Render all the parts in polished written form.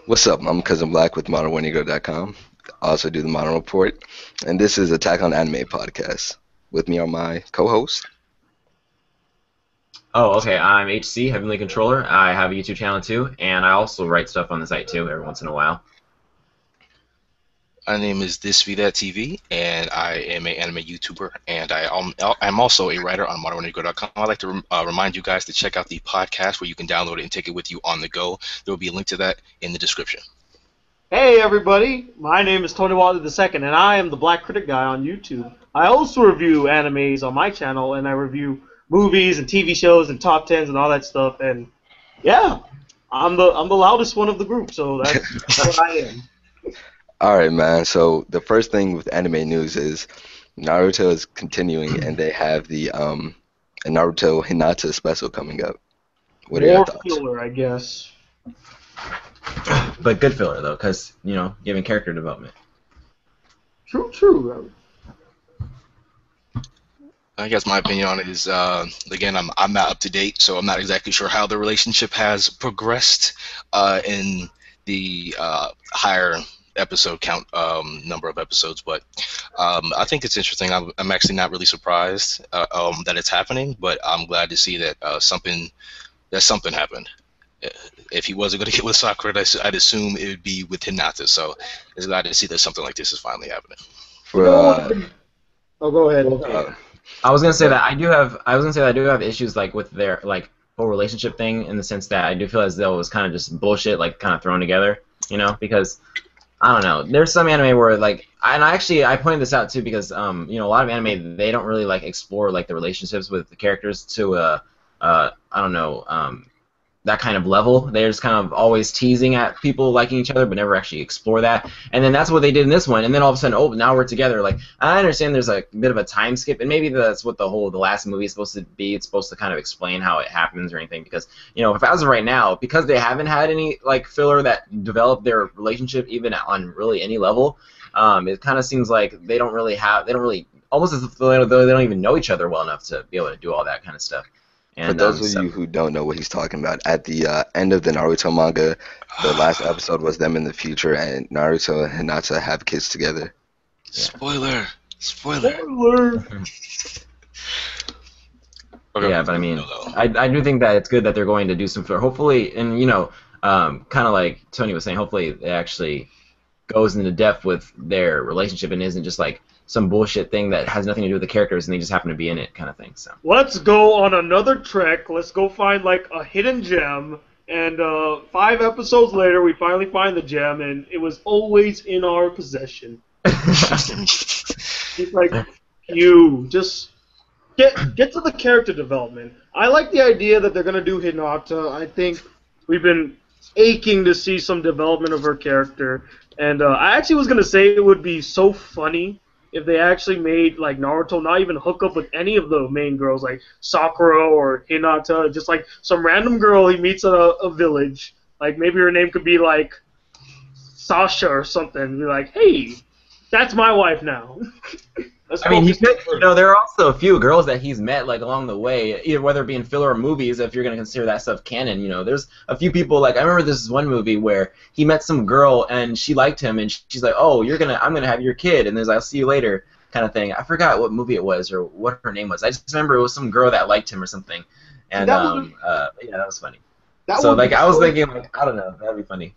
What's up? I'm Cousin Black with Modernwarnegro.com. I also do the Modern Report, and this is Attack on Anime podcast. With me are my co-hosts. Oh, okay. I'm HC, HeavenlyController. I have a YouTube channel too, and I also write stuff on the site too every once in a while. My name is Thisvthattv, and I am an anime YouTuber, and I'm also a writer on Modernwarnegro.com. I'd like to remind you guys to check out the podcast where you can download it and take it with you on the go. There will be a link to that in the description. Hey everybody, my name is Tony Wilder II, and I am the BlackCriticGuy on YouTube. I also review animes on my channel, and I review movies and TV shows and top tens and all that stuff. And yeah, I'm the loudest one of the group, so that's what I am. All right, man. So the first thing with anime news is Naruto is continuing, and they have the Naruto Hinata special coming up. What are your thoughts? More filler, I guess. But good filler though, because giving character development. True. I guess my opinion on it is, again, I'm not up to date, so I'm not exactly sure how the relationship has progressed in the higher episode count number of episodes, but I think it's interesting. I'm actually not really surprised that it's happening, but I'm glad to see that something happened. If he wasn't going to get with Sakura, I'd assume it would be with Hinata, so it's glad to see that something like this is finally happening. Oh, go ahead. I was gonna say that I do have issues like with their whole relationship thing, in the sense that I do feel as though it was kind of just bullshit, like kind of thrown together, because I don't know. There's some anime where I pointed this out too, because a lot of anime, they don't really explore the relationships with the characters to I don't know, that kind of level. They're just kind of always teasing at people liking each other, but never actually explore that. And then that's what they did in this one. And then all of a sudden, oh, now we're together. I understand there's a bit of a time skip, and maybe that's what the last movie is supposed to be. It's supposed to kind of explain how it happens or anything. Because if as of right now, because they haven't had any filler that developed their relationship even on really any level, it kind of seems like they don't really almost as if they don't even know each other well enough to be able to do all that kind of stuff. And, for those of you who don't know what he's talking about, at the end of the Naruto manga, the last episode was them in the future, and Naruto and Hinata have kids together. Yeah. Spoiler. Okay, yeah, but I mean, I do think that it's good that they're going to do some filler. Hopefully, and kind of like Tony was saying, hopefully it actually goes into depth with their relationship and isn't just some bullshit thing that has nothing to do with the characters and they just happen to be in it kind of thing. So let's go on another trek. Let's go find a hidden gem. And 5 episodes later, we finally find the gem, and it was always in our possession. It's you just get to the character development. I like the idea that they're gonna do Hinata. I think we've been aching to see some development of her character, and I actually was gonna say it would be so funny if they actually made Naruto not even hook up with any of the main girls, like Sakura or Hinata, just some random girl he meets at a village. Maybe her name could be Sasha or something. Be hey, that's my wife now. I mean, there are also a few girls that he's met along the way, either whether it be in filler or movies. If you're gonna consider that stuff canon, there's a few people. I remember this one movie where he met some girl and she liked him, and she's like, "Oh, I'm gonna have your kid," and there's I'll see you later kind of thing. I forgot what movie it was or what her name was. I just remember it was some girl that liked him or something, and yeah, that was funny. I was thinking I don't know, that'd be funny.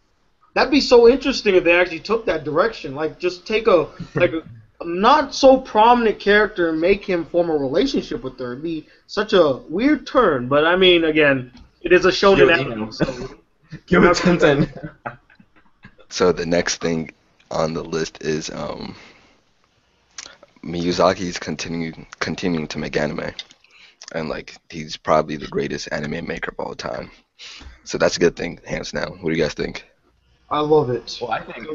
That'd be so interesting if they actually took that direction. Just take a not so prominent character and make him form a relationship with her. It'd be such a weird turn, but I mean, again, it is a shonen anime, so give it 10. So the next thing on the list is Miyazaki's continuing to make anime, and he's probably the greatest anime maker of all time. So that's a good thing, hands down. What do you guys think? I love it. Well, I think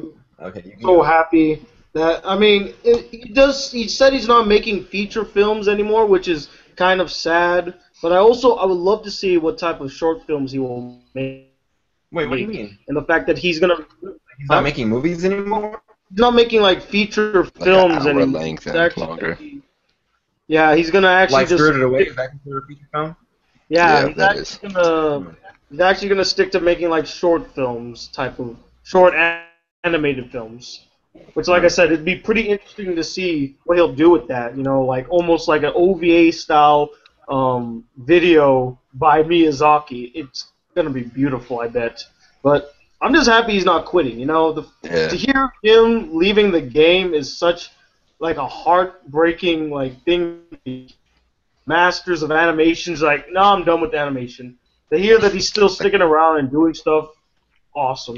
so happy. He said he's not making feature films anymore, which is kind of sad. But I would love to see what type of short films he will make. Wait, what do you mean? And the fact that he's not making movies anymore? He's not making feature films anymore. Length and longer. Yeah, he's gonna actually Spirited Away, is that considered a feature film? Yeah, he's actually gonna stick to making short films type of short animated films. Which, like I said, it'd be pretty interesting to see what he'll do with that. You know, like almost like an OVA style video by Miyazaki. It's gonna be beautiful, I bet. But I'm just happy he's not quitting. You know, Yeah. to hear him leaving the game is such like a heartbreaking like thing. Masters of animation's like, no, I'm done with animation. To hear that he's still sticking around and doing stuff, awesome.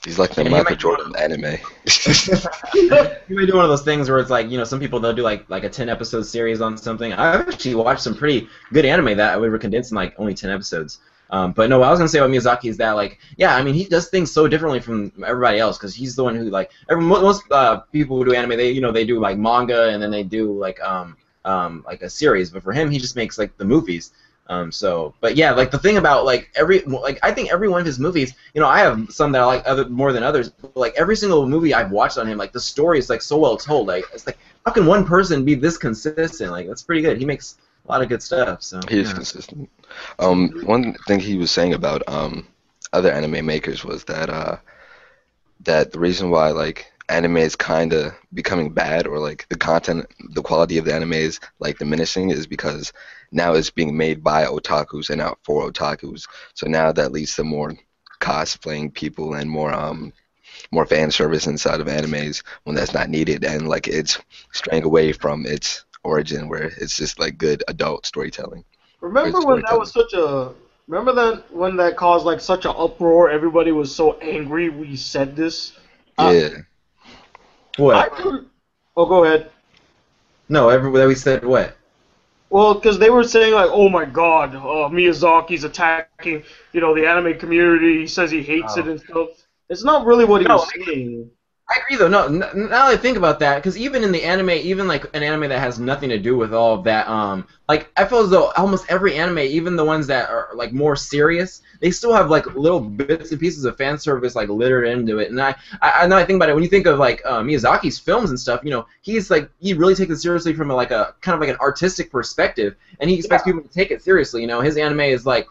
He's like the Yeah, Michael Jordan of anime. You may do one of those things where it's like, you know, some people they'll do like a 10-episode series on something. I've actually watched some pretty good anime that we were condensed in like only 10 episodes. But no, what I was gonna say about Miyazaki is that like, yeah, I mean, he does things so differently from everybody else because he's the one who like most people who do anime, they do like manga and then they do like a series. But for him, he just makes like the movies. But yeah, like the thing about like I think every one of his movies, you know, I have some that I like more than others. But like every single movie I've watched on him, like the story is like so well told. Like it's like how can one person be this consistent? Like that's pretty good. He makes a lot of good stuff. So He is consistent. One thing he was saying about other anime makers was that that the reason why like anime is kind of becoming bad or like the quality of the anime is like diminishing is because now it's being made by otakus and not for otakus. So now that leads to more cosplaying people and more fan service inside of animes when that's not needed, and like it's straying away from its origin where it's just like good adult storytelling. Remember when that was such a? Remember that when that caused like such an uproar? Everybody was so angry we said this. Yeah. what? Oh, go ahead. No, everybody we said what? Well, because they were saying like, "Oh my God, Miyazaki's attacking, you know, the anime community. He says he hates it and stuff." It's not really what he was saying. I agree though. No, now that I think about that, because even in the anime, even like an anime that has nothing to do with all of that, like I feel as though almost every anime, even the ones that are like more serious, they still have like little bits and pieces of fan service like littered into it. And I now I think about it, when you think of like Miyazaki's films and stuff, you know, he really takes it seriously from a kind of like an artistic perspective, and he expects people to take it seriously. You know, his anime is like.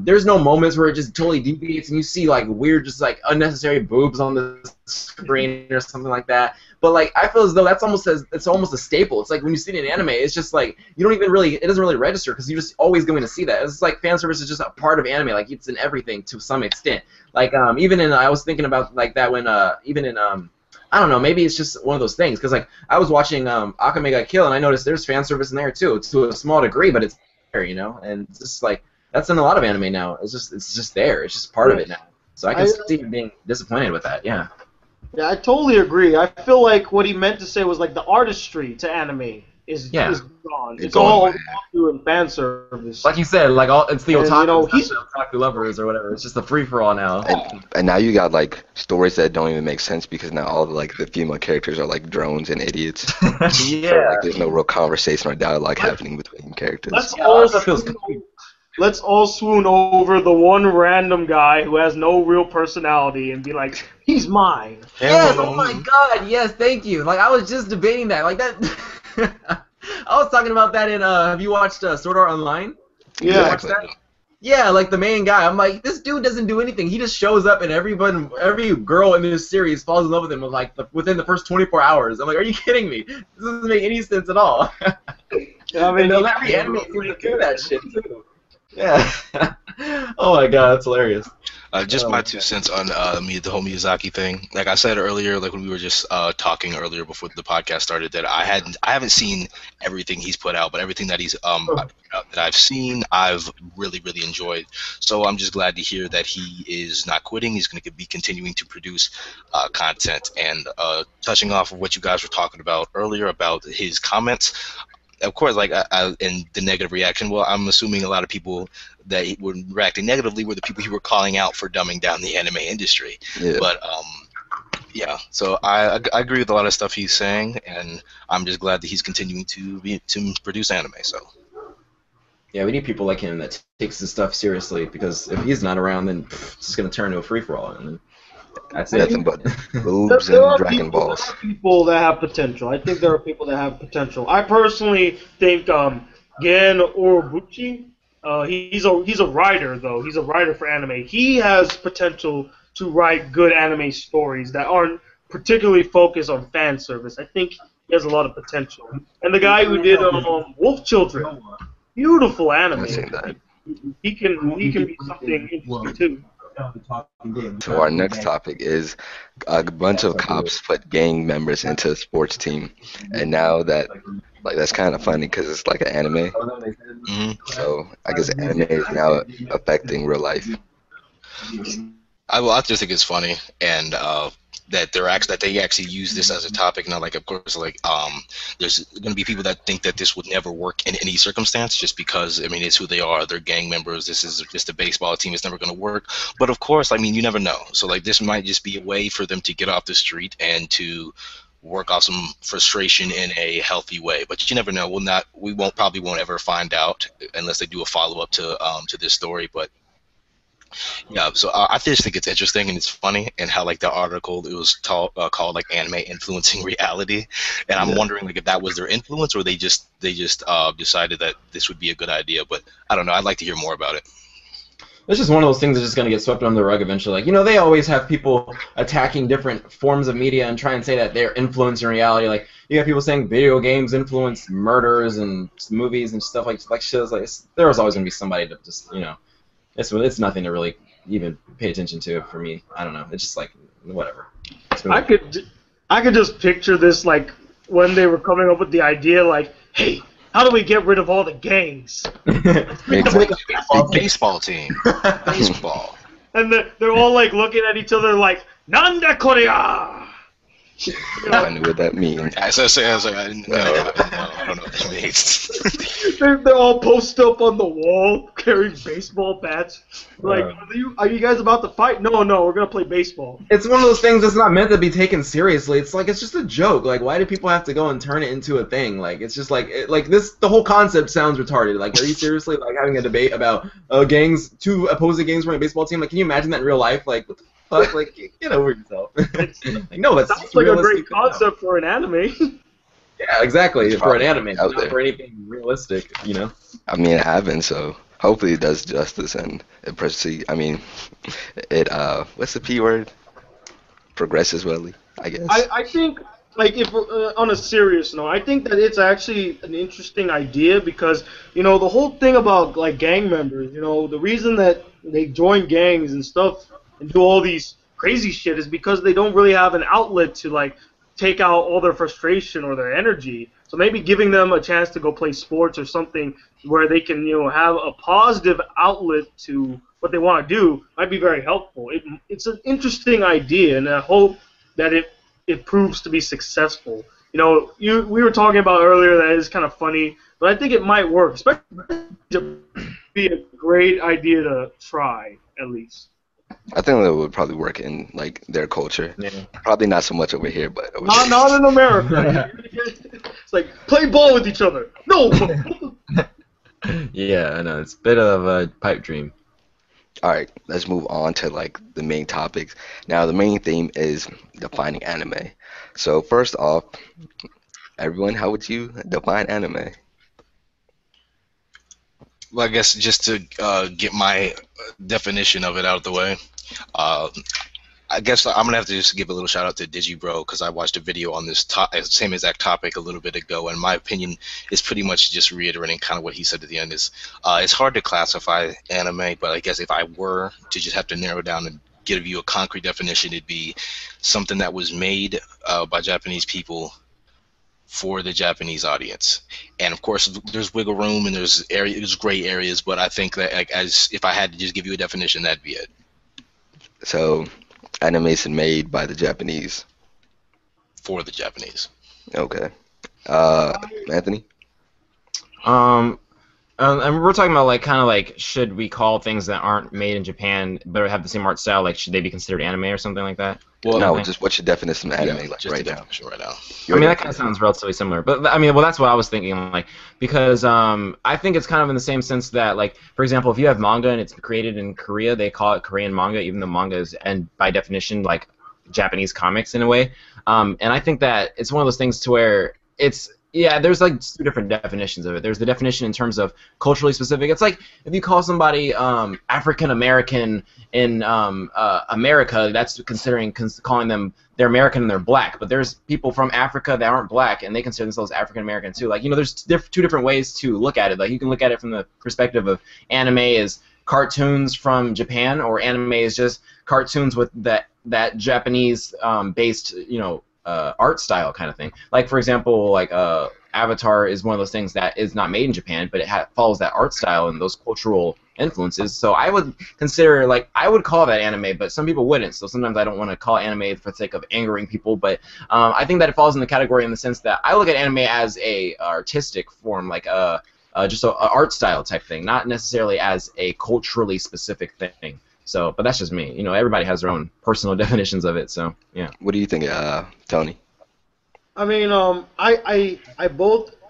There's no moments where it just totally deviates and you see like weird, just like unnecessary boobs on the screen or something like that. But like I feel as though it's almost a staple. It's like when you see it in anime, it's just like it doesn't really register because you're just always going to see that. It's like fan service is just a part of anime. Like it's in everything to some extent. Like even in I was thinking about like that when even in I don't know, maybe it's just one of those things because like I was watching Akame ga Kill and I noticed there's fan service in there too. It's to a small degree, but it's there, you know, and it's just like. That's in a lot of anime now. It's just there. It's just part of it now. So I can see him being disappointed with that. Yeah. Yeah, I totally agree. I feel like what he meant to say was like the artistry to anime is gone. It's all otaku and fan service. Like you said, like it's the otaku, you know, it's not the otaku lovers or whatever. It's just a free for all now. And now you got like stories that don't even make sense because now all the female characters are like drones and idiots. Yeah. So, like, there's no real conversation or dialogue happening between characters. Let's all swoon over the one random guy who has no real personality and be like, he's mine. Yes, oh my God, yes, thank you. Like I was just debating that, like that. I was talking about that in. Have you watched Sword Art Online? Yeah. Exactly. Yeah, like the main guy. I'm like, this dude doesn't do anything. He just shows up, and every girl in this series falls in love with him within the first 24 hours. I'm like, are you kidding me? This doesn't make any sense at all. Yeah, I mean, every anime seems to do that shit too. Yeah. Oh my God, that's hilarious. Just my 2 cents on the whole Miyazaki thing. Like I said earlier, like when we were just talking earlier before the podcast started, that I haven't seen everything he's put out, but everything that he's that I've seen, I've really enjoyed. So I'm just glad to hear that he is not quitting. He's going to be continuing to produce content. And touching off of what you guys were talking about earlier about his comments. Of course, like in the negative reaction, well, I'm assuming a lot of people that were reacting negatively were the people who were calling out for dumbing down the anime industry. Yeah. But yeah, so I agree with a lot of stuff he's saying, and I'm just glad that he's continuing to produce anime. So yeah, we need people like him that takes his stuff seriously, because if he's not around, then it's just gonna turn to a free for all, and then that's nothing but boobs and Dragon Balls. There are people that have potential. I think there are people that have potential. I personally think Gen Urobuchi, he's a writer though. He's a writer for anime. He has potential to write good anime stories that aren't particularly focused on fan service. I think he has a lot of potential. And the guy who did Wolf Children, beautiful anime. I've seen that. He can be something interesting too. So our next topic is a bunch of cops put gang members into a sports team, and now that that's kind of funny because it's like an anime. So I guess anime is now affecting real life. I just think it's funny, and that they actually use this as a topic. Now, like, of course, like there's going to be people that think that this would never work in any circumstance, just because, I mean, it's who they are. They're gang members. This is just a baseball team. It's never going to work. But of course, I mean, you never know. So like, this might just be a way for them to get off the street and to work off some frustration in a healthy way. But you never know. We probably won't ever find out unless they do a follow up to this story. But yeah, so I just think it's interesting and it's funny, and how like the article, it was called like anime influencing reality, and I'm wondering like if that was their influence, or they just decided that this would be a good idea. But I don't know. I'd like to hear more about it. It's just one of those things that's just going to get swept under the rug eventually. Like, you know, they always have people attacking different forms of media and try and say that they're influencing reality. Like, you have people saying video games influence murders and movies and stuff like shows. Like, there's always going to be somebody to just, you know. It's nothing to really even pay attention to for me. I don't know. It's just like whatever. I could just picture this, like when they were coming up with the idea, like, hey, how do we get rid of all the gangs? Baseball team. Baseball. And they're all like looking at each other like, Nanda Korea! I know what that means. I don't know what that means. They're all posted up on the wall carrying baseball bats. Like, are you guys about to fight? No, we're gonna play baseball. It's one of those things that's not meant to be taken seriously. It's like, it's just a joke. Like, why do people have to go and turn it into a thing? Like, it's just like this. The whole concept sounds retarded. Like, are you seriously like having a debate about two opposing gangs running a baseball team? Like, can you imagine that in real life? Like, what the fuck? Like, get over yourself. Like, no, that sounds like a great concept for an anime. Yeah, exactly. It's for an anime, out not there. for anything realistic, you know. I mean, it happens, so hopefully it does justice and it proceed. I mean, it what's the P word? Progresses well, I guess. I think, like, if on a serious note, I think that it's actually an interesting idea because, you know, the whole thing about like gang members, you know, the reason that they join gangs and stuff and do all these crazy shit is because they don't really have an outlet to like take out all their frustration or their energy. So maybe giving them a chance to go play sports or something where they can, you know, have a positive outlet to what they want to do might be very helpful. It's an interesting idea, and I hope that it proves to be successful. You know, we were talking about earlier that it's kind of funny, but I think it might work, especially to be a great idea to try at least. I think that would probably work in like their culture. Yeah. Probably not so much over here, but over Not in America. It's like play ball with each other. No. Yeah, I know. It's a bit of a pipe dream. All right, let's move on to like the main topics. Now, the main theme is defining anime. So first off, everyone, how would you define anime? Well, I guess just to get my definition of it out of the way, I guess I'm going to have to just give a little shout out to DigiBro, because I watched a video on this same exact topic a little bit ago, and my opinion is pretty much just reiterating kind of what he said at the end. Is it's hard to classify anime, but I guess if I were to just have to narrow down and give you a concrete definition, it'd be something that was made by Japanese people for the Japanese audience. And of course, there's wiggle room and there's gray areas, but I think that like, as if I had to just give you a definition, that'd be it. So, animation made by the Japanese. For the Japanese. Okay. Anthony? And we're talking about like kind of like, should we call things that aren't made in Japan but have the same art style, like should they be considered anime or something like that? Well, no, just what's your definition of anime like just right the now? definition right now. I mean, that kind of sounds relatively similar, but I mean, well, that's what I was thinking, like, because I think it's kind of in the same sense that, like, for example, if you have manga and it's created in Korea, they call it Korean manga, even though manga is, and by definition, like Japanese comics in a way. And I think that it's one of those things to where it's Yeah, there's like two different definitions of it. There's the definition in terms of culturally specific. It's like if you call somebody African American in America, that's considering calling them they're American and they're black. But there's people from Africa that aren't black and they consider themselves African American too. Like, you know, there's two different ways to look at it. Like, you can look at it from the perspective of anime as cartoons from Japan, or anime is just cartoons with that Japanese based, you know, art style kind of thing. Like, for example, like Avatar is one of those things that is not made in Japan, but it follows that art style and those cultural influences. So I would consider, like, I would call that anime, but some people wouldn't. So sometimes I don't want to call it anime for the sake of angering people, but I think that it falls in the category in the sense that I look at anime as a artistic form, like just a art style type thing, not necessarily as a culturally specific thing. So, but that's just me. You know, everybody has their own personal definitions of it. So, yeah. What do you think, Tony? I mean, I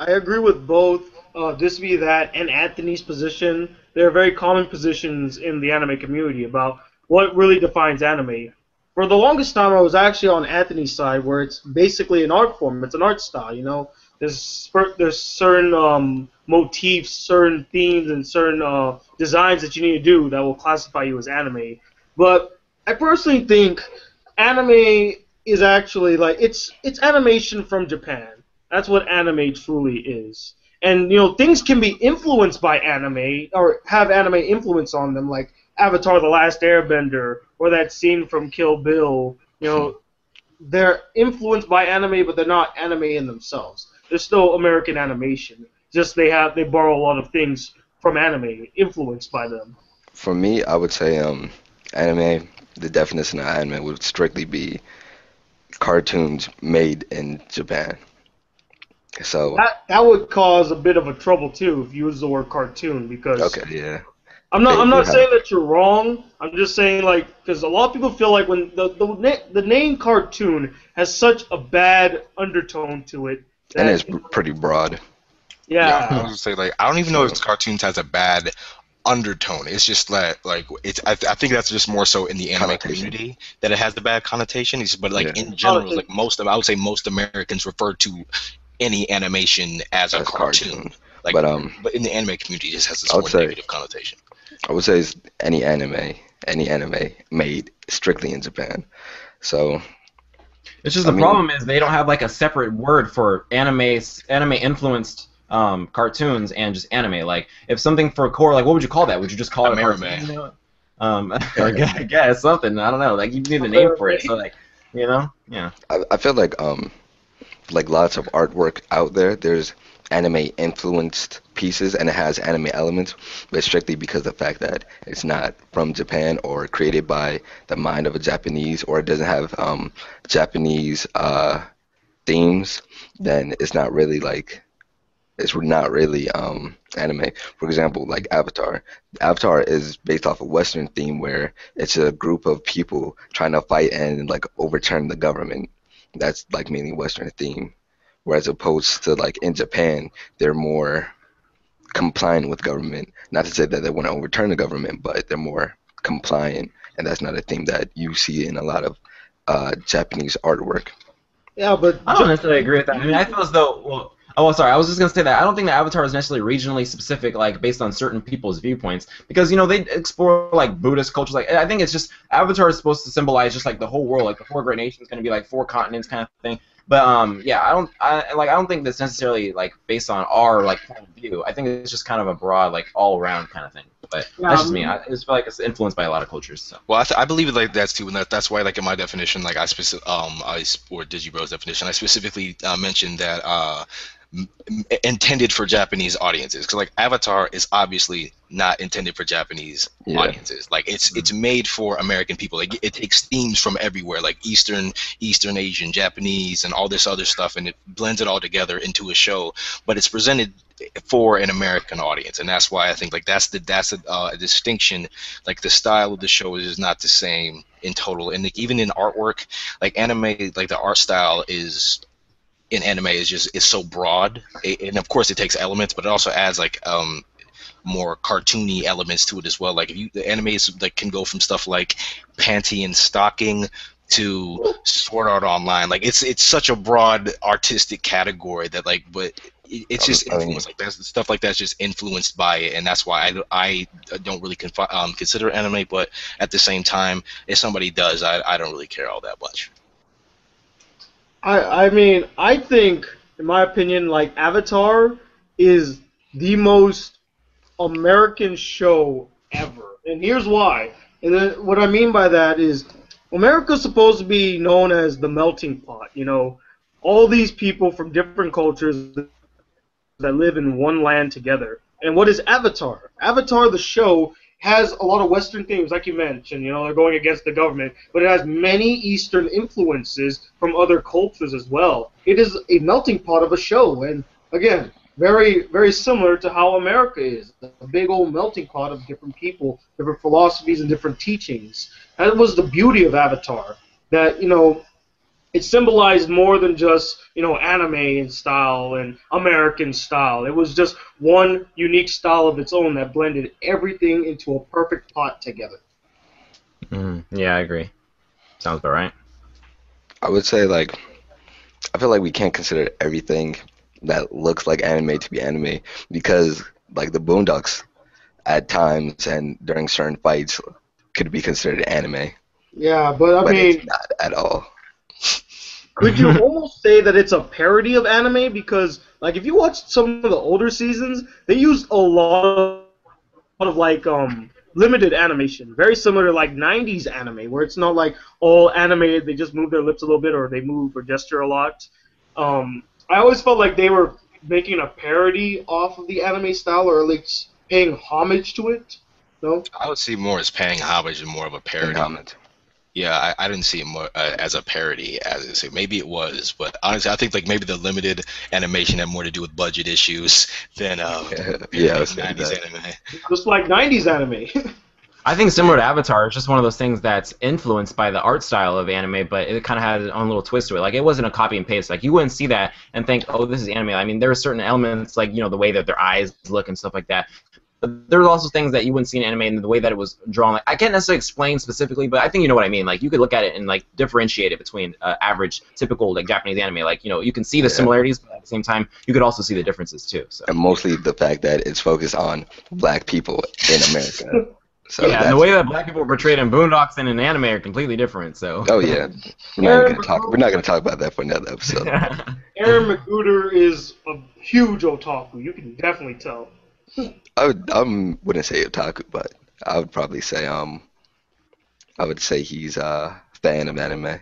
agree with both Thisvthattv and Anthony's position. They're very common positions in the anime community about what really defines anime. For the longest time, I was actually on Anthony's side, where it's basically an art form. It's an art style, you know. There's certain motifs, certain themes, and certain designs that you need to do that will classify you as anime. But I personally think anime is actually like it's animation from Japan. That's what anime truly is. And you know, things can be influenced by anime or have anime influence on them, like Avatar: The Last Airbender or that scene from Kill Bill. You know, they're influenced by anime, but they're not anime in themselves. They're still American animation. Just they borrow a lot of things from anime, influenced by them. For me, I would say anime. The definition of anime would strictly be cartoons made in Japan. So that would cause a bit of a trouble too if you use the word cartoon, because okay, yeah. I'm not saying that you're wrong. I'm just saying, like, because a lot of people feel like when the name cartoon has such a bad undertone to it. And it's pretty broad. Yeah. I was gonna say, like, I don't even know if cartoons has a bad undertone. It's just like it's. I think that's just more so in the anime community that it has the bad connotation. But like in general, like I would say most Americans refer to any animation as a cartoon. Like, but in the anime community, it just has this more negative connotation. I would say it's any anime made strictly in Japan. So. It's just the problem is they don't have like a separate word for anime influenced cartoons and just anime. Like, if something for core, like, what would you call that? Would you just call it a cartoon? Or I guess something. I don't know. Like, you need a name for it. So, like, you know, yeah. I feel like lots of artwork out there, there's anime influenced pieces and it has anime elements, but strictly because of the fact that it's not from Japan or created by the mind of a Japanese, or it doesn't have Japanese themes, then it's not really anime. For example, like Avatar. Avatar is based off a Western theme where it's a group of people trying to fight and like overturn the government. That's like mainly Western theme. Whereas opposed to like in Japan, they're more compliant with government. Not to say that they want to overturn the government, but they're more compliant, and that's not a theme that you see in a lot of Japanese artwork. Yeah, but I don't necessarily agree with that. I mean, I feel as though. Sorry. I was just gonna say that I don't think that Avatar is necessarily regionally specific, like based on certain people's viewpoints, because you know they explore like Buddhist cultures. Like, I think it's just Avatar is supposed to symbolize just like the whole world, like the four great nations, going to be like four continents kind of thing. But yeah, I don't think that's necessarily like based on our like point of view. I think it's just kind of a broad, like all around kind of thing. But that's just me. I just feel like it's influenced by a lot of cultures. So. Well, I believe it like that's too, and that's why like in my definition, like or DigiBro's definition, I specifically mentioned that intended for Japanese audiences, because like Avatar is obviously not intended for Japanese audiences. Like it's made for American people. Like it takes themes from everywhere, like Eastern Asian, Japanese, and all this other stuff, and it blends it all together into a show. But it's presented for an American audience, and that's why I think like that's a distinction. Like the style of the show is not the same in total, and like, even in artwork, like anime, like the art style in anime is so broad, and of course it takes elements, but it also adds like more cartoony elements to it as well. Like the animes like can go from stuff like panty and stocking to Sword Art Online. Like it's such a broad artistic category that like, but it's just influenced. Like that's stuff like that's just influenced by it, and that's why I don't really consider anime. But at the same time, if somebody does, I don't really care all that much. I mean, I think, in my opinion, like Avatar is the most American show ever, and here's why. And then what I mean by that is, America's supposed to be known as the melting pot. You know, all these people from different cultures that live in one land together. And what is Avatar? Avatar, the show, has a lot of Western themes, like you mentioned. You know, they're going against the government, but it has many Eastern influences from other cultures as well. It is a melting pot of a show, and again, very, very similar to how America is. A big old melting pot of different people, different philosophies, and different teachings. That was the beauty of Avatar, that, you know, it symbolized more than just, you know, anime in style and American style. It was just one unique style of its own that blended everything into a perfect pot together. Yeah, I agree. Sounds about right. I would say, like, I feel like we can't consider everything that looks like anime to be anime, because, like, the Boondocks at times and during certain fights could be considered anime. Yeah, but I mean, it's not at all. Could you almost say that it's a parody of anime? Because, like, if you watch some of the older seasons, they use a lot of like limited animation, very similar to like 90s anime, where it's not like all animated. They just move their lips a little bit, or they move or gesture a lot. I always felt like they were making a parody off of the anime style, or like paying homage to it. No, I would see more as paying homage and more of a parody. Yeah, I didn't see it more as a parody, as I say. Maybe it was, but honestly, I think like maybe the limited animation had more to do with budget issues than 90s anime. Just like 90s anime. I think similar to Avatar, it's just one of those things that's influenced by the art style of anime, but it kind of had its own little twist to it. Like, it wasn't a copy and paste. Like, you wouldn't see that and think, oh, this is anime. I mean, there are certain elements, like, you know, the way that their eyes look and stuff like that. But there's also things that you wouldn't see in anime, and the way that it was drawn. Like, I can't necessarily explain specifically, but I think you know what I mean. Like, you could look at it and like differentiate it between average, typical like Japanese anime. Like, you know, you can see the similarities, but at the same time, you could also see the differences too. So. And mostly the fact that it's focused on black people in America. So yeah, and the way that black people are portrayed in Boondocks and in anime are completely different. So. Oh yeah, we're not gonna talk about that for another episode. Aaron McGruder is a huge otaku. You can definitely tell. I wouldn't say otaku, but I would probably say I would say he's a fan of anime. I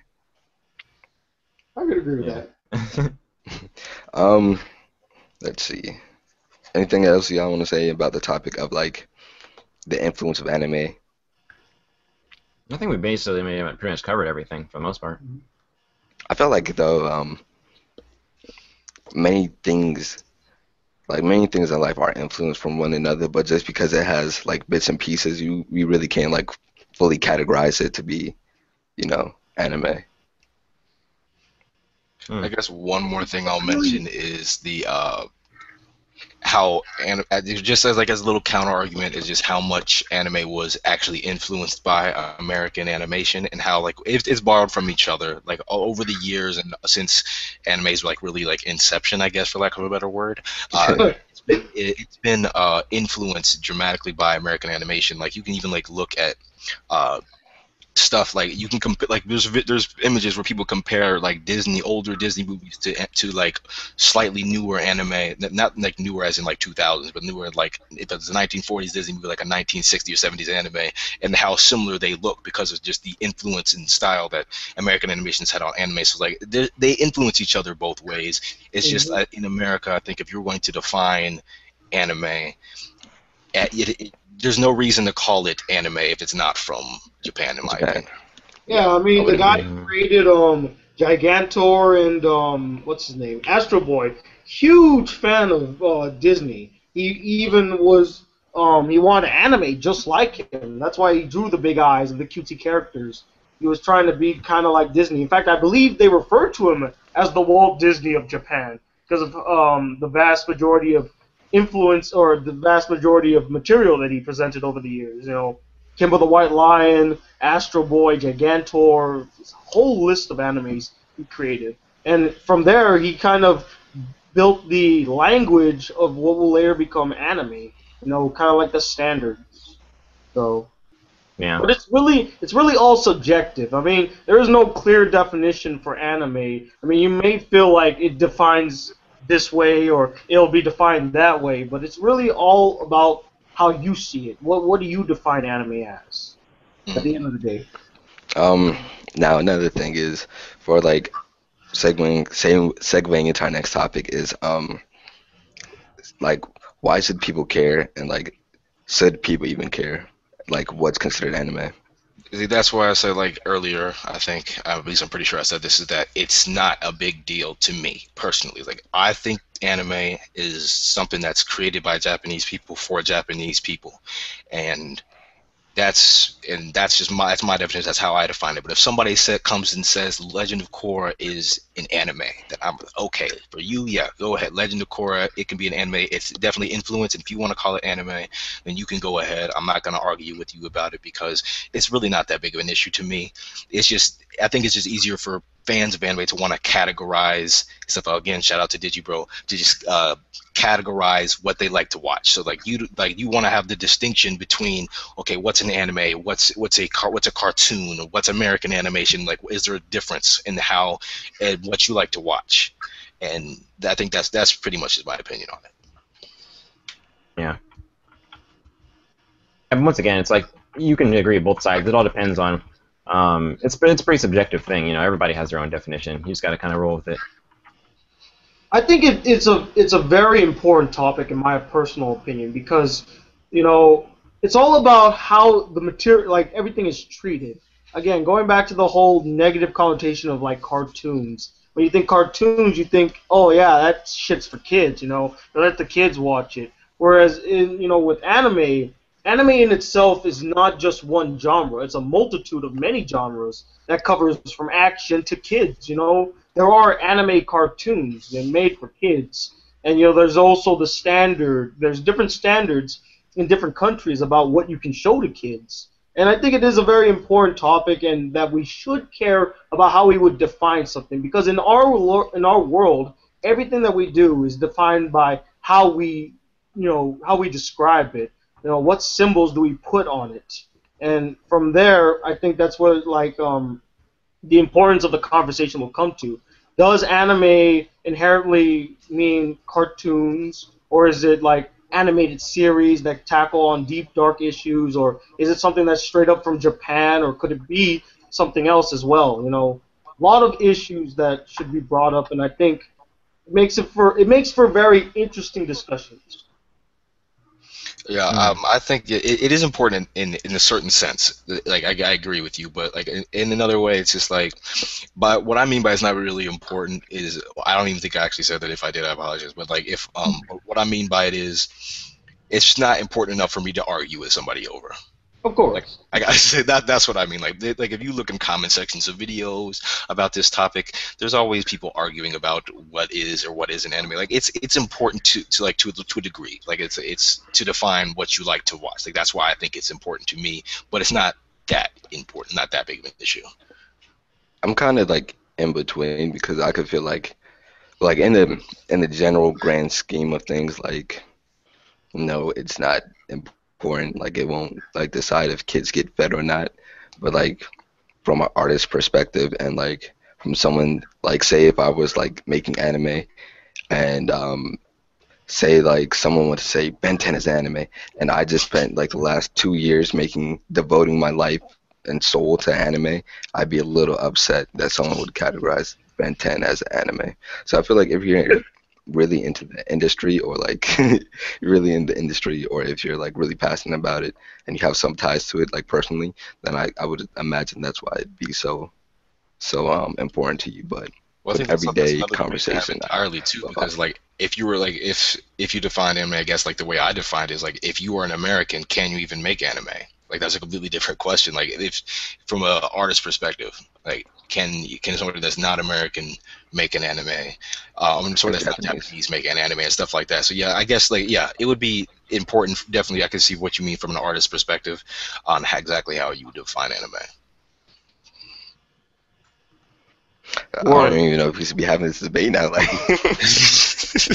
could agree with that. Let's see. Anything else y'all want to say about the topic of like the influence of anime? I think we basically pretty much covered everything for the most part. I felt like though many things in life are influenced from one another, but just because it has like bits and pieces, we really can't like fully categorize it to be, you know, anime. I guess one more thing I'll mention is the how just as a little counter argument is just how much anime was actually influenced by American animation, and how like it's borrowed from each other like over the years, and since anime's like really like inception, I guess, for lack of a better word. It's been influenced dramatically by American animation. Like you can even like look at stuff like you can compare, like there's images where people compare like older Disney movies to like slightly newer anime, not like newer as in like 2000s, but newer like if it's a 1940s Disney movie, like a 1960s or 70s anime, and how similar they look because of just the influence and style that American animations had on anime. So like they influence each other both ways. It's just in America, I think if you're going to define anime, there's no reason to call it anime if it's not from Japan, in my opinion. Yeah, I mean, the guy who created Gigantor and what's his name, Astro Boy, huge fan of Disney. He even was he wanted to animate just like him. That's why he drew the big eyes and the cutesy characters. He was trying to be kind of like Disney. In fact, I believe they referred to him as the Walt Disney of Japan because of the vast majority of influence or the vast majority of material that he presented over the years. You know, Kimbo the White Lion, Astro Boy, Gigantor, this whole list of animes he created. And from there, he kind of built the language of what will later become anime. You know, kind of like the standards. So, Yeah. but it's really all subjective. I mean, there is no clear definition for anime. I mean, you may feel like it defines this way or it'll be defined that way, but it's really all about how you see it. What do you define anime as? At the end of the day. Um, Now another thing is for like segueing into our next topic is like why should people care and like should people even care like what's considered anime? See, that's why I said like earlier, I think, at least I'm pretty sure I said this, is that it's not a big deal to me personally. Like, I think anime is something that's created by Japanese people for Japanese people, and that's just that's my definition. That's how I define it. But if somebody comes and says Legend of Korra is an anime, then I'm okay. For you, yeah, go ahead. Legend of Korra, it can be an anime. It's definitely influenced, and if you want to call it anime, then you can go ahead. I'm not going to argue with you about it because it's really not that big of an issue to me. It's just, I think it's just easier for fans of anime to want to categorize stuff. Again, shout out to Digibro, to just categorize what they like to watch. So like you want to have the distinction between, okay, what's an anime, what's a cartoon, or what's American animation. Like, is there a difference in how and what you like to watch? And I think that's pretty much my opinion on it. Yeah. And once again, it's like you can agree with both sides. It all depends on. It's a pretty subjective thing, you know. Everybody has their own definition. You just got to kind of roll with it. I think it's a very important topic in my personal opinion because, you know, it's all about how the material, like everything is treated. Again, going back to the whole negative connotation of like cartoons. When you think cartoons, you think, oh yeah, that shit's for kids, you know, let the kids watch it. Whereas in, you know, with anime in itself is not just one genre. It's a multitude of many genres that covers from action to kids, you know. There are anime cartoons. They're made for kids. And, you know, there's also there's different standards in different countries about what you can show to kids. And I think it is a very important topic and that we should care about how we would define something. Because in our world, everything that we do is defined by how we describe it. You know, what symbols do we put on it? And from there, I think that's where the importance of the conversation will come to. Does anime inherently mean cartoons, or is it like animated series that tackle on deep, dark issues, or is it something that's straight up from Japan, or could it be something else as well? You know, a lot of issues that should be brought up, and I think it makes for very interesting discussions. Yeah, I think it is important in a certain sense. Like I agree with you, but like in another way, it's just like, but what I mean by it's not really important is I don't even think I actually said that. If I did, I apologize. But like if what I mean by it is, it's not important enough for me to argue with somebody over. Of course. Like I say that's what I mean. Like if you look in comment sections of videos about this topic, there's always people arguing about what is or what isn't anime. Like it's important to a degree. Like it's to define what you like to watch. Like that's why I think it's important to me, but it's not that important, not that big of an issue. I'm kind of like in between because I could feel like in the general grand scheme of things, like no, it's not important. Like it won't like decide if kids get fed or not. But like from an artist perspective and like from someone like say if I was like making anime and say like someone would say Ben 10 is anime and I just spent like the last 2 years devoting my life and soul to anime, I'd be a little upset that someone would categorize Ben 10 as anime. So I feel like if you're really into the industry or like really in the industry or if you're like really passionate about it and you have some ties to it like personally, then I would imagine that's why it'd be so important to you. But well, with everyday conversation entirely too, because like if you were like if you define anime, I guess like the way I defined it is like if you are an American, can you even make anime? Like that's a completely different question. Like if from a artist perspective, like can somebody that's not American make an anime? Somebody that's not Japanese make an anime and stuff like that. So yeah, I guess like yeah, it would be important. Definitely, I can see what you mean from an artist perspective on exactly how you would define anime. I don't even know if we should be having this debate now. Like,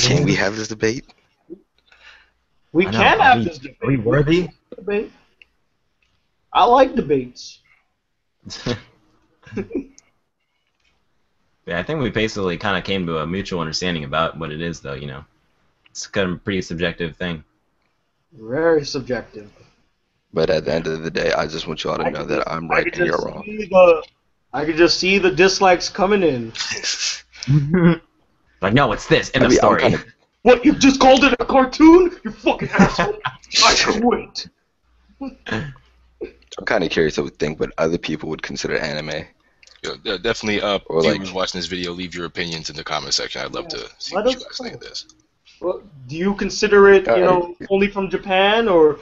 can we have this debate? We can have this debate. Are we worthy? Debate. I like debates. Yeah, I think we basically kind of came to a mutual understanding about what it is, though. You know, it's kind of a pretty subjective thing. Very subjective. But at the end of the day, I just want you all to know that I'm right and you're wrong. I could just see the dislikes coming in. Like, no, it's this in the story. What, you just called it a cartoon? You fucking asshole. I quit. I'm kind of curious to think what other people would consider anime. Yeah, definitely. Or viewers watching this video, leave your opinions in the comment section. I'd love to see what you guys think of this. Well, do you consider it, only from Japan, or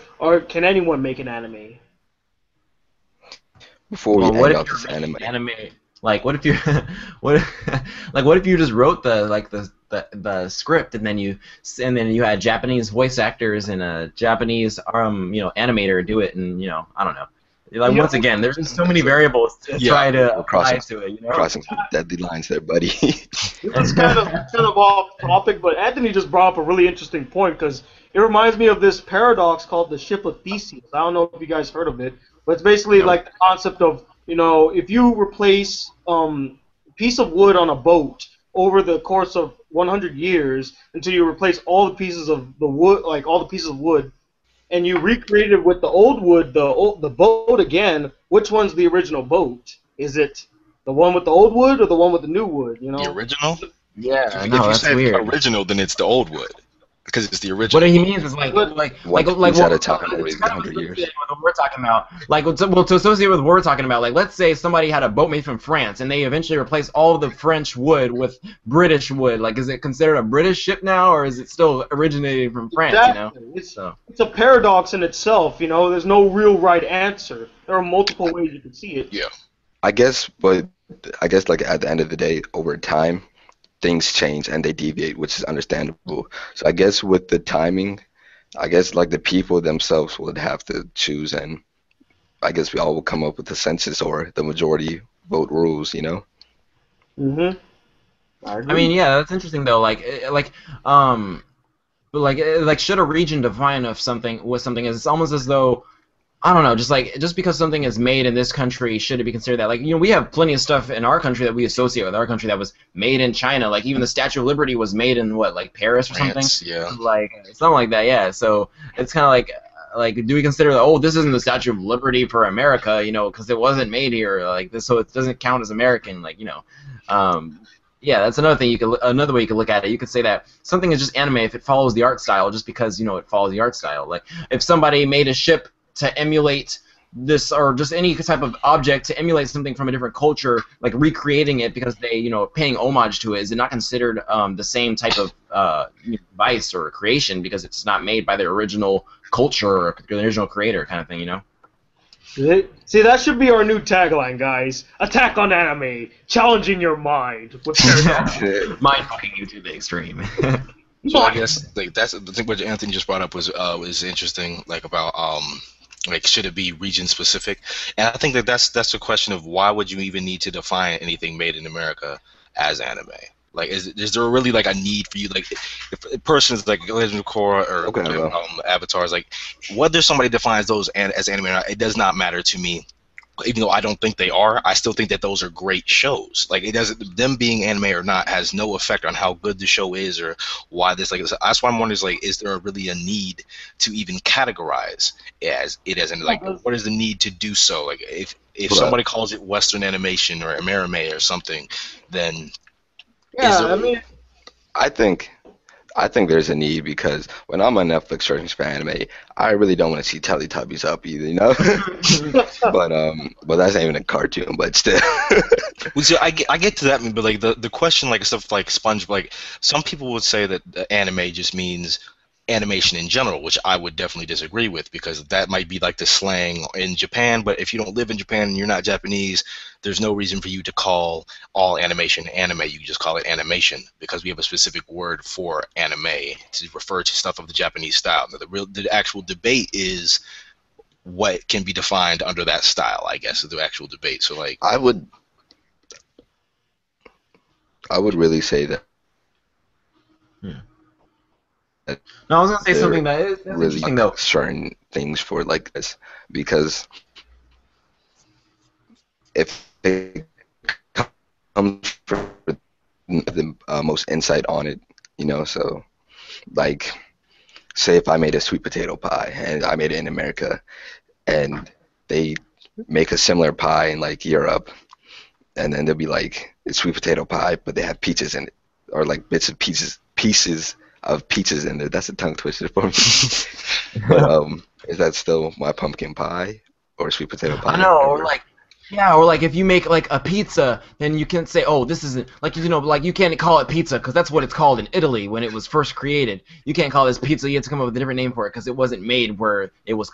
can anyone make an anime? Before we end out this anime, like what if you, what if you just wrote the script and then you had Japanese voice actors and a Japanese animator do it, and I don't know. Like once again, there's just so many variables to try to apply to it. Crossing some deadly lines there, buddy. It's kind of off topic, but Anthony just brought up a really interesting point because it reminds me of this paradox called the ship of Theseus. I don't know if you guys heard of it, but it's basically like the concept of if you replace a piece of wood on a boat over the course of 100 years until you replace all the pieces of the wood, like all the pieces of wood, and you recreate it with the old wood, the boat again, which one's the original boat? Is it the one with the old wood or the one with the new wood? The original? Yeah, if you say weird. Original, then it's the old wood. Because it's the original. What he means is like at a time over 100 years. What we're talking about, to associate with what we're talking about, like let's say somebody had a boat made from France and they eventually replaced all of the French wood with British wood. Like, is it considered a British ship now, or is it still originating from France? Exactly. It's a paradox in itself. There's no real right answer. There are multiple ways you can see it. Yeah. I guess like at the end of the day, over time, things change and they deviate, which is understandable. So I guess with the timing, like the people themselves would have to choose, and I guess we all will come up with the census or the majority vote rules, Mhm. I mean, yeah, that's interesting though. Should a region define if something is? It's almost as though, I don't know, just because something is made in this country, should it be considered that? Like, we have plenty of stuff in our country that we associate with our country that was made in China. Like, even the Statue of Liberty was made in Paris or something? Yeah. Like, something like that, yeah. So it's kind of like, do we consider that, this isn't the Statue of Liberty for America, because it wasn't made here, like this, so it doesn't count as American, yeah, that's another thing. Another way you could look at it. You could say that something is just anime if it follows the art style, just because it follows the art style. Like, if somebody made a ship to emulate this, or just any type of object to emulate something from a different culture, like recreating it because they, paying homage to it, is it not considered the same type of device or creation because it's not made by the original culture or the original creator, kind of thing, See, that should be our new tagline, guys. Attack on anime, challenging your mind. Mind fucking you to the extreme. So I guess that's, I think what Anthony just brought up was interesting, about should it be region specific? And I think that's the question of why would you even need to define anything made in America as anime? Like, is there really a need for you, if a person is Legend of Korra or Avatars, whether somebody defines those as anime or not, it does not matter to me. Even though I don't think they are, I still think that those are great shows. Like, it doesn't, them being anime or not has no effect on how good the show is or why this. That's why I'm wondering is there really a need to even categorize what is the need to do so? Like, if somebody calls it Western animation or Amerime or something, then I think there's a need, because when I'm on Netflix searching for anime, I really don't want to see Teletubbies up either, but that's not even a cartoon, but still. Well, see, I get to that, but the question, stuff like SpongeBob, some people would say that anime just means animation in general, which I would definitely disagree with, because that might be like the slang in Japan, but if you don't live in Japan and you're not Japanese, there's no reason for you to call all animation anime. You can just call it animation, because we have a specific word for anime to refer to stuff of the Japanese style. Now, the actual debate is what can be defined under that style, I guess, is the actual debate. So like I would really say that. Yeah. No, I was gonna say something that's really interesting though. Certain things for like this, because if it comes from the most insight on it, you know, so like say if I made a sweet potato pie and I made it in America, and they make a similar pie in like Europe, and then they'll be like it's sweet potato pie, but they have pizzas in it, or like bits of pieces of pizzas in there. That's a tongue twister for me. But is that still my pumpkin pie or sweet potato pie? I know, or like, yeah, or like if you make like a pizza, then you can't say, oh, this isn't like, you know, like you can't call it pizza because that's what it's called in Italy when it was first created. You can't call this pizza. You have to come up with a different name for it because it wasn't made where it was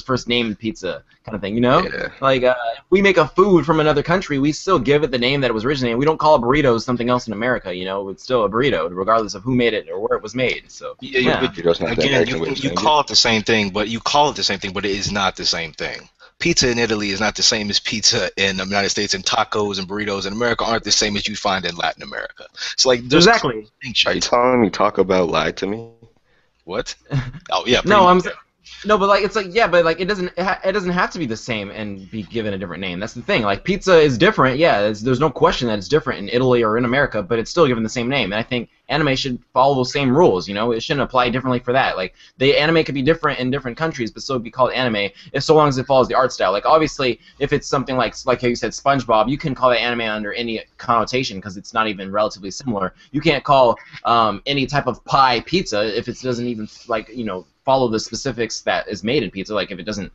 first named pizza kind of thing, you know? Yeah. Like if we make a food from another country, we still give it the name that it was originated. We don't call a burrito something else in America, you know? It's still a burrito regardless of who made it or where it was made. So yeah. Again, you call it the same thing, but it is not the same thing. Pizza in Italy is not the same as pizza in the United States, and tacos and burritos in America aren't the same as you find in Latin America. So like, there's exactly. Are you telling me Taco Bell lied to me? What? Oh yeah. No, no, but like it's like, yeah, but like it doesn't have to be the same and be given a different name. That's the thing. Like pizza is different. Yeah, there's no question that it's different in Italy or in America, but it's still given the same name. And I think anime should follow those same rules. You know, it shouldn't apply differently for that. Like the anime could be different in different countries, but still be called anime if so long as it follows the art style. Like obviously, if it's something like how you said SpongeBob, you can call it anime under any connotation because it's not even relatively similar. You can't call any type of pie pizza if it doesn't even like, you know, follow the specifics that is made in pizza, like if it doesn't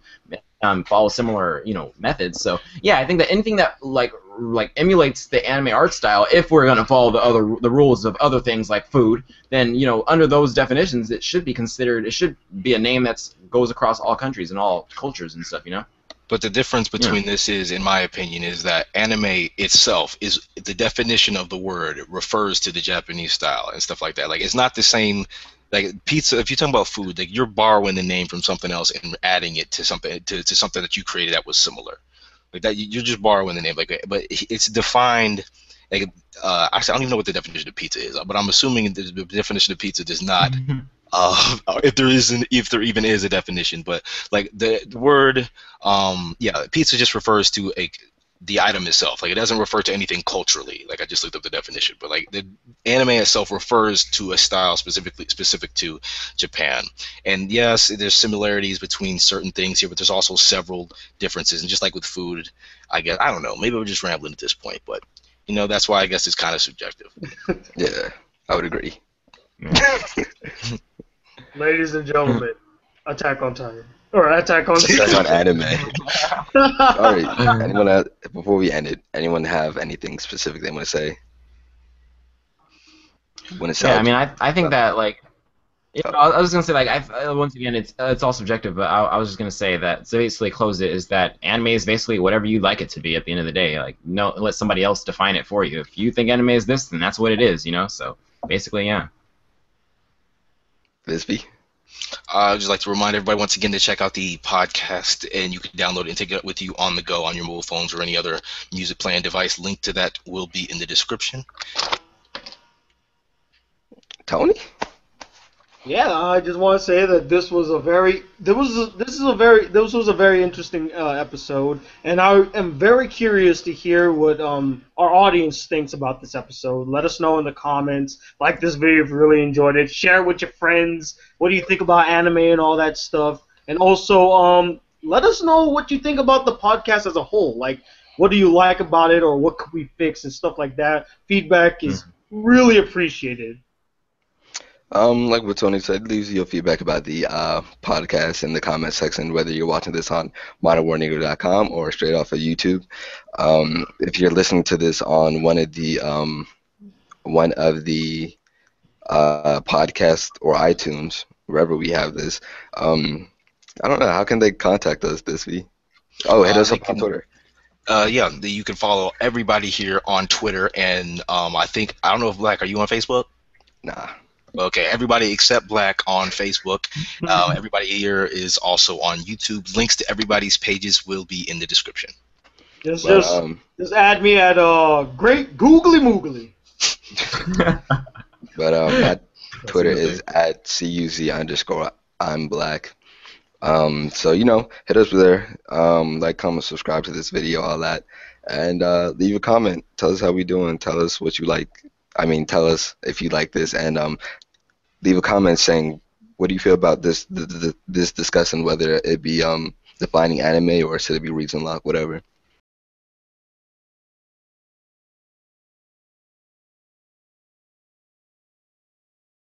follow similar, you know, methods. So yeah, I think that anything that like emulates the anime art style, if we're gonna follow the rules of other things like food, then, you know, under those definitions, it should be considered. It should be a name that goes across all countries and all cultures and stuff, you know. But the difference between this is, in my opinion, is that anime itself is the definition of the word refers to the Japanese style and stuff like that. Like it's not the same. Like pizza, if you're talking about food, like you're borrowing the name from something else and adding it to something something that you created that was similar. Like that, you're just borrowing the name. Like, but it's defined. Like, actually, I don't even know what the definition of pizza is, but I'm assuming the definition of pizza does not. If there even is a definition, but like the word, pizza just refers to the item itself. Like it doesn't refer to anything culturally. Like I just looked up the definition, but like the anime itself refers to a style specific to Japan. And yes, there's similarities between certain things here, but there's also several differences. And just like with food, I guess, I don't know, maybe we're just rambling at this point, but you know, that's why I guess it's kind of subjective. Yeah, I would agree. Ladies and gentlemen, Attack on Titan. Or Attack on Attack on anime. All right. Anyone before we end it, anyone have anything specific they want to say? Yeah, I mean, I think that like, you know, I was gonna say like once again it's all subjective, but I was just gonna say that to basically close it is that anime is basically whatever you like it to be at the end of the day. Like no, let somebody else define it for you. If you think anime is this, then that's what it is. You know, so basically, yeah. Thisvthattv? I'd just like to remind everybody once again to check out the podcast, and you can download it and take it with you on the go on your mobile phones or any other music playing device. Link to that will be in the description. Tony? Yeah, I just want to say that this was a very interesting episode, and I am very curious to hear what our audience thinks about this episode. Let us know in the comments. Like this video if you really enjoyed it. Share it with your friends. What do you think about anime and all that stuff? And also, let us know what you think about the podcast as a whole. Like, what do you like about it, or what could we fix and stuff like that. Feedback is really appreciated. Like what Tony said, leave your feedback about the podcast in the comment section, whether you're watching this on modernwarnegro.com or straight off of YouTube. If you're listening to this on one of the podcast or iTunes, wherever we have this. I don't know. How can they contact us, Thisvthattv? Oh, hit us They up on can, Twitter. you can follow everybody here on Twitter, and I don't know if Black, are you on Facebook? Nah. Okay, everybody except Black on Facebook. Everybody here is also on YouTube. Links to everybody's pages will be in the description. Just But, just add me at Great Googly Moogly. But my Twitter a good is at CUZ_I'm Black. So hit us there. Like, comment, subscribe to this video, all that, and leave a comment. Tell us how we doing. Tell us what you like. I mean, tell us if you like this, and leave a comment saying what do you feel about this discussing whether it be defining anime or should it be region lock, whatever.